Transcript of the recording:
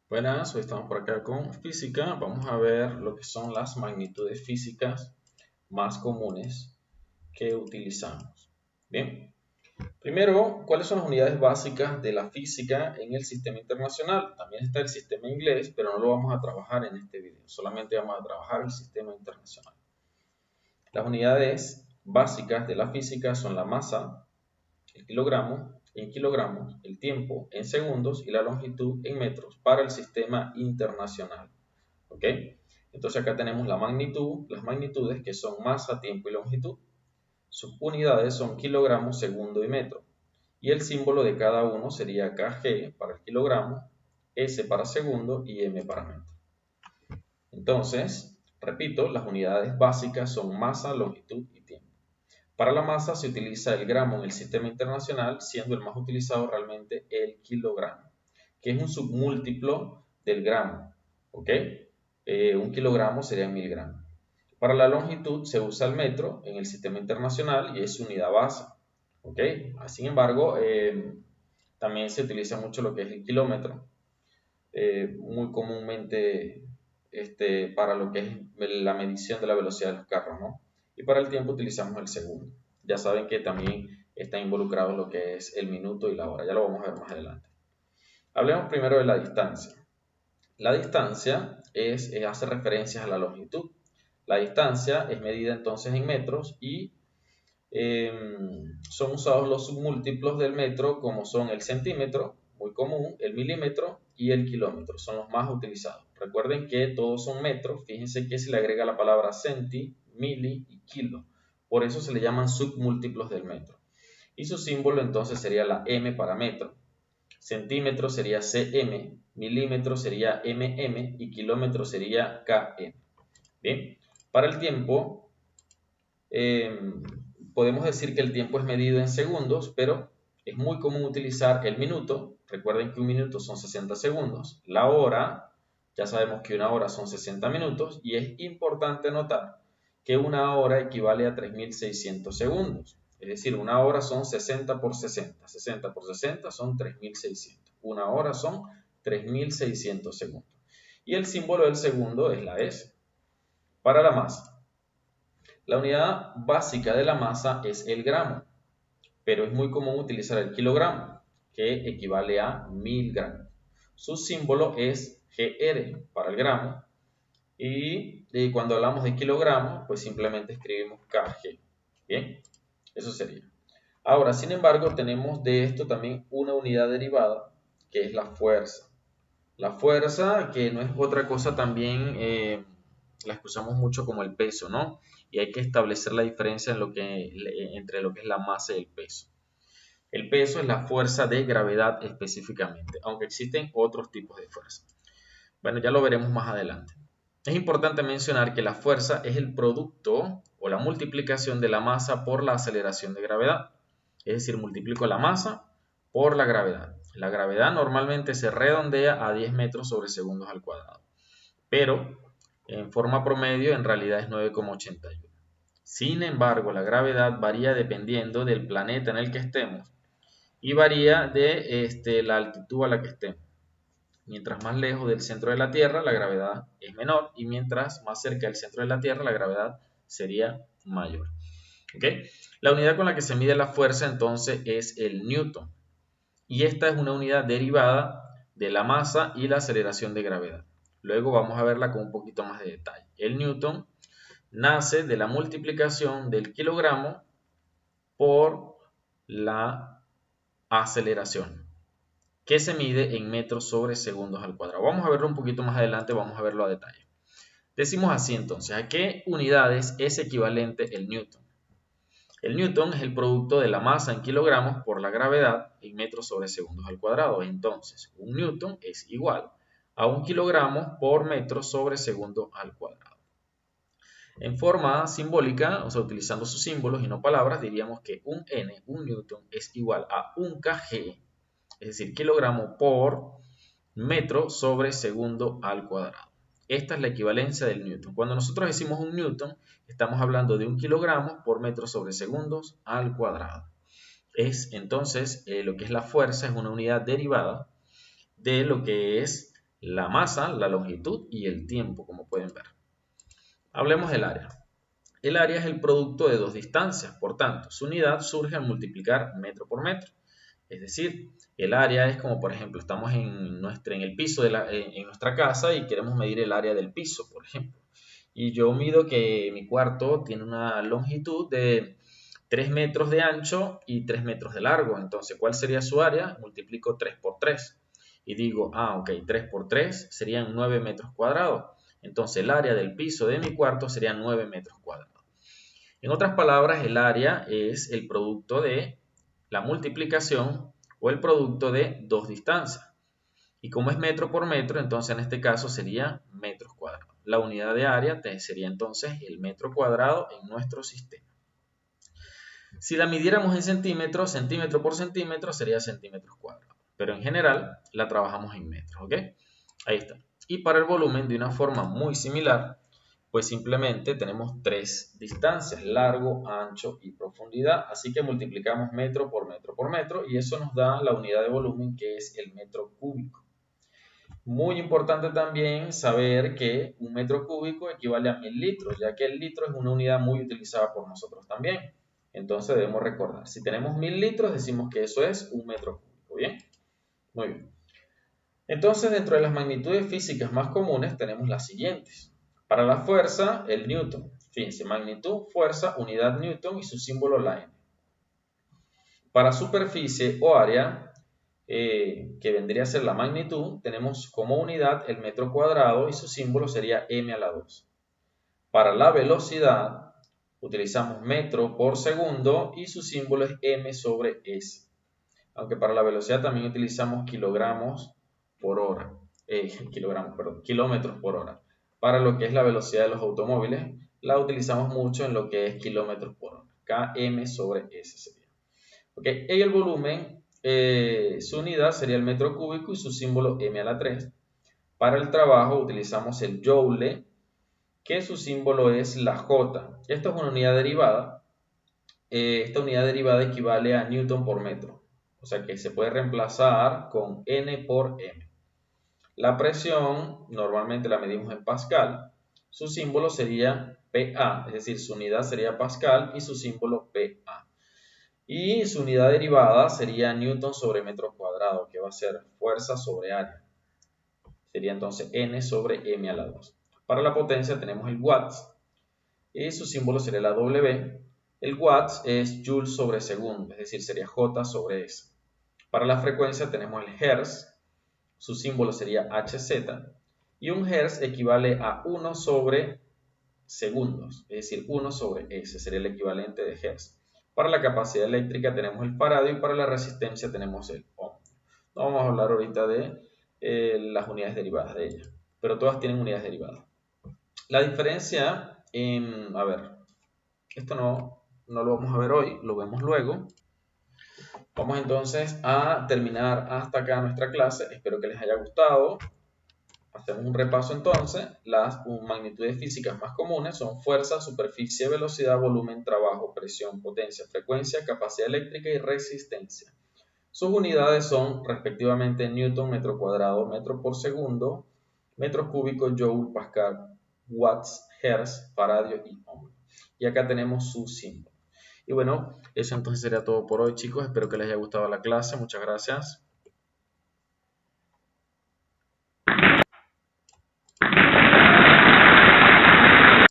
Buenas, hoy estamos por acá con física. Vamos a ver lo que son las magnitudes físicas más comunes que utilizamos. Bien, primero, ¿cuáles son las unidades básicas de la física en el sistema internacional? También está el sistema inglés, pero no lo vamos a trabajar en este video. Solamente vamos a trabajar el sistema internacional. Las unidades básicas de la física son la masa, el kilogramo en kilogramos, el tiempo en segundos y la longitud en metros para el sistema internacional. ¿Ok? Entonces acá tenemos la magnitud, las magnitudes que son masa, tiempo y longitud. Sus unidades son kilogramos, segundo y metro. Y el símbolo de cada uno sería kg para el kilogramo, s para segundo y m para metro. Entonces, repito, las unidades básicas son masa, longitud y tiempo. Para la masa se utiliza el gramo en el sistema internacional, siendo el más utilizado realmente el kilogramo, que es un submúltiplo del gramo. ¿Ok? Un kilogramo serían 1000 gramos. Para la longitud se usa el metro en el sistema internacional y es su unidad base. ¿Ok? Sin embargo, también se utiliza mucho lo que es el kilómetro, muy comúnmente para lo que es la medición de la velocidad de los carros, ¿no? Y para el tiempo utilizamos el segundo. Ya saben que también está involucrado lo que es el minuto y la hora. Ya lo vamos a ver más adelante. Hablemos primero de la distancia. La distancia hace referencias a la longitud. La distancia es medida entonces en metros y son usados los submúltiplos del metro como son el centímetro, muy común, el milímetro y el kilómetro. Son los más utilizados. Recuerden que todos son metros. Fíjense que se le agrega la palabra centi, mili y kilo. Por eso se le llaman submúltiplos del metro. Y su símbolo entonces sería la M para metro. Centímetro sería cm, milímetro sería mm y kilómetro sería km. Bien, para el tiempo, podemos decir que el tiempo es medido en segundos, pero es muy común utilizar el minuto. Recuerden que un minuto son 60 segundos. La hora, ya sabemos que una hora son 60 minutos y es importante notar que una hora equivale a 3600 segundos. Es decir, una hora son 60 por 60. 60 por 60 son 3600. Una hora son 3600 segundos. Y el símbolo del segundo es la S. Para la masa. La unidad básica de la masa es el gramo, pero es muy común utilizar el kilogramo, que equivale a 1000 gramos. Su símbolo es GR para el gramo y cuando hablamos de kilogramo, pues simplemente escribimos KG. Bien, eso sería. Ahora, sin embargo, tenemos de esto también una unidad derivada, que es la fuerza. La fuerza, que no es otra cosa también, la usamos mucho como el peso, ¿no? Y hay que establecer la diferencia entre lo que es la masa y el peso. El peso es la fuerza de gravedad específicamente, aunque existen otros tipos de fuerza. Bueno, ya lo veremos más adelante. Es importante mencionar que la fuerza es el producto o la multiplicación de la masa por la aceleración de gravedad. Es decir, multiplico la masa por la gravedad. La gravedad normalmente se redondea a 10 metros sobre segundos al cuadrado, pero en forma promedio en realidad es 9,81. Sin embargo, la gravedad varía dependiendo del planeta en el que estemos y varía de la altitud a la que estemos. Mientras más lejos del centro de la Tierra, la gravedad es menor y mientras más cerca del centro de la Tierra, la gravedad sería mayor. ¿Okay? La unidad con la que se mide la fuerza entonces es el newton y esta es una unidad derivada de la masa y la aceleración de gravedad. Luego vamos a verla con un poquito más de detalle. El newton nace de la multiplicación del kilogramo por la aceleración, que se mide en metros sobre segundos al cuadrado. Vamos a verlo un poquito más adelante, vamos a verlo a detalle. Decimos así entonces, ¿a qué unidades es equivalente el newton? El newton es el producto de la masa en kilogramos por la gravedad en metros sobre segundos al cuadrado. Entonces, un newton es igual a un kilogramo por metro sobre segundo al cuadrado. En forma simbólica, o sea, utilizando sus símbolos y no palabras, diríamos que un n, un newton, es igual a un kg, es decir, kilogramo por metro sobre segundo al cuadrado. Esta es la equivalencia del newton. Cuando nosotros decimos un newton, estamos hablando de un kilogramo por metro sobre segundos al cuadrado. Es entonces lo que es la fuerza, es una unidad derivada de lo que es la masa, la longitud y el tiempo, como pueden ver. Hablemos del área. El área es el producto de dos distancias, por tanto, su unidad surge al multiplicar metro por metro. Es decir, el área es como, por ejemplo, estamos en el piso en nuestra casa y queremos medir el área del piso, por ejemplo. Y yo mido que mi cuarto tiene una longitud de 3 metros de ancho y 3 metros de largo. Entonces, ¿cuál sería su área? Multiplico 3 por 3. Y digo, ok, 3 por 3 serían 9 metros cuadrados. Entonces, el área del piso de mi cuarto sería 9 metros cuadrados. En otras palabras, el área es el producto de la multiplicación o el producto de dos distancias. Y como es metro por metro, entonces en este caso sería metros cuadrados. La unidad de área sería entonces el metro cuadrado en nuestro sistema. Si la midiéramos en centímetros, centímetro por centímetro sería centímetros cuadrados. Pero en general la trabajamos en metros, ¿ok? Ahí está. Y para el volumen, de una forma muy similar, pues simplemente tenemos tres distancias, largo, ancho y profundidad. Así que multiplicamos metro por metro y eso nos da la unidad de volumen que es el metro cúbico. Muy importante también saber que un metro cúbico equivale a 1000 litros, ya que el litro es una unidad muy utilizada por nosotros también. Entonces debemos recordar, si tenemos 1000 litros, decimos que eso es un metro cúbico. ¿Bien? Muy bien. Entonces, dentro de las magnitudes físicas más comunes tenemos las siguientes. Para la fuerza, el newton. Fíjense, magnitud, fuerza, unidad newton y su símbolo la m. Para superficie o área, que vendría a ser la magnitud, tenemos como unidad el metro cuadrado y su símbolo sería m a la 2. Para la velocidad, utilizamos metro por segundo y su símbolo es m sobre s. Aunque para la velocidad también utilizamos kilogramos por hora. Kilómetros por hora. Para lo que es la velocidad de los automóviles, la utilizamos mucho en lo que es kilómetros por hora. km sobre s sería. ¿Okay? Y el volumen, su unidad sería el metro cúbico y su símbolo m a la 3. Para el trabajo utilizamos el joule, que su símbolo es la J. Esta es una unidad derivada. Esta unidad derivada equivale a newton por metro. O sea que se puede reemplazar con N por M. La presión normalmente la medimos en Pascal. Su símbolo sería PA, es decir, su unidad sería Pascal y su símbolo PA. Y su unidad derivada sería Newton sobre metro cuadrado, que va a ser fuerza sobre área. Sería entonces N sobre M a la 2. Para la potencia tenemos el watts y su símbolo sería la W. El watts es Joule sobre segundo, es decir, sería J sobre S. Para la frecuencia tenemos el Hertz, su símbolo sería Hz, y un Hertz equivale a 1 sobre segundos, es decir, 1 sobre S, sería el equivalente de Hertz. Para la capacidad eléctrica tenemos el faradio y para la resistencia tenemos el ohm. No vamos a hablar ahorita de las unidades derivadas de ella, pero todas tienen unidades derivadas. La diferencia a ver, esto no lo vamos a ver hoy, lo vemos luego. Vamos entonces a terminar hasta acá nuestra clase. Espero que les haya gustado. Hacemos un repaso entonces. Las magnitudes físicas más comunes son fuerza, superficie, velocidad, volumen, trabajo, presión, potencia, frecuencia, capacidad eléctrica y resistencia. Sus unidades son respectivamente newton, metro cuadrado, metro por segundo, metros cúbicos, joule, pascal, watts, hertz, faradio y ohm. Y acá tenemos su símbolo. Y bueno, eso entonces sería todo por hoy, chicos. Espero que les haya gustado la clase. Muchas gracias.